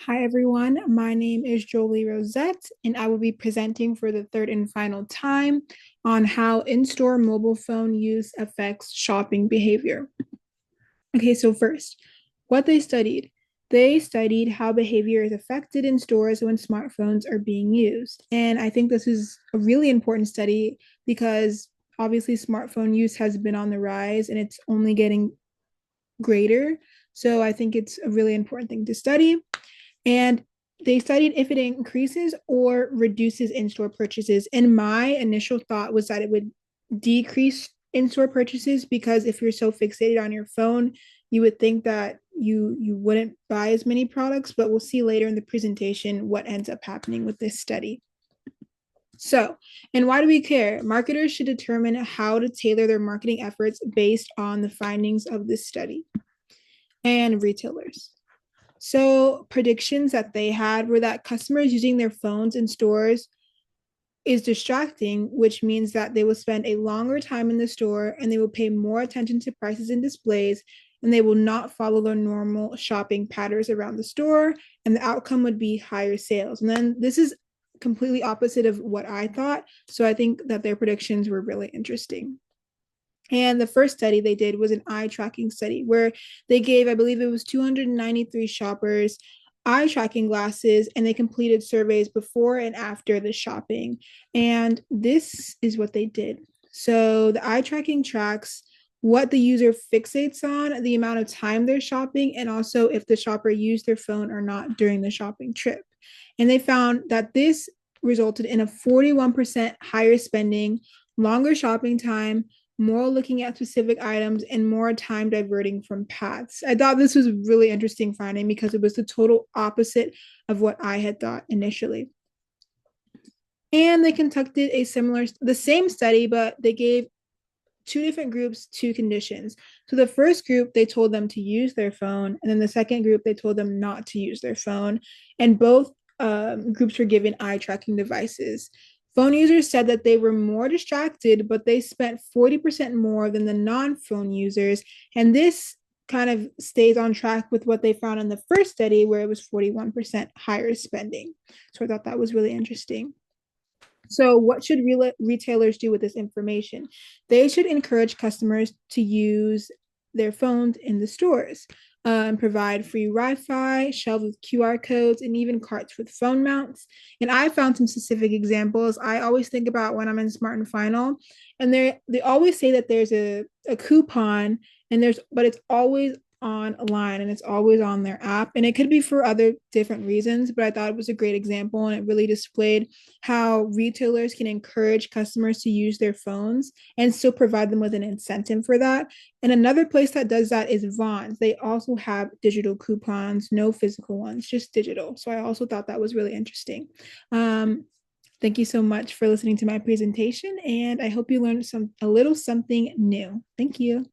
Hi, everyone. My name is Jolie Rosette, and I will be presenting for the third and final time on how in-store mobile phone use affects shopping behavior. Okay, so first, what they studied. They studied how behavior is affected in stores when smartphones are being used. And I think this is a really important study because obviously smartphone use has been on the rise and it's only getting greater. So I think it's a really important thing to study. And they studied if it increases or reduces in-store purchases. And my initial thought was that it would decrease in-store purchases because if you're so fixated on your phone, you would think that you wouldn't buy as many products, but we'll see later in the presentation what ends up happening with this study. So, and why do we care? Marketers should determine how to tailor their marketing efforts based on the findings of this study. And retailers. So predictions that they had were that customers using their phones in stores is distracting, which means that they will spend a longer time in the store and they will pay more attention to prices and displays, and they will not follow their normal shopping patterns around the store, and the outcome would be higher sales. And then this is completely opposite of what I thought. So I think that their predictions were really interesting. And the first study they did was an eye tracking study where they gave, I believe it was 293 shoppers eye tracking glasses and they completed surveys before and after the shopping. And this is what they did. So the eye tracking tracks what the user fixates on, the amount of time they're shopping, and also if the shopper used their phone or not during the shopping trip. And they found that this resulted in a 41% higher spending, longer shopping time, more looking at specific items, and more time diverting from paths. I thought this was a really interesting finding because it was the total opposite of what I had thought initially. And they conducted the same study, but they gave two different groups two conditions. So the first group, they told them to use their phone, and then the second group, they told them not to use their phone. And both groups were given eye tracking devices. Phone users said that they were more distracted, but they spent 40% more than the non phone users. And this kind of stays on track with what they found in the first study, where it was 41% higher spending. So I thought that was really interesting. So, what should retailers do with this information? They should encourage customers to use their phones in the stores and provide free Wi-Fi, shelves with QR codes, and even carts with phone mounts. And I found some specific examples. I always think about when I'm in Smart and Final, and they always say that there's a coupon, and but it's always on a line and it's always on their app. And it could be for other different reasons, but I thought it was a great example and it really displayed how retailers can encourage customers to use their phones and still provide them with an incentive for that. And another place that does that is Vons. They also have digital coupons, no physical ones, just digital. So I also thought that was really interesting. Thank you so much for listening to my presentation, and I hope you learned a little something new. Thank you.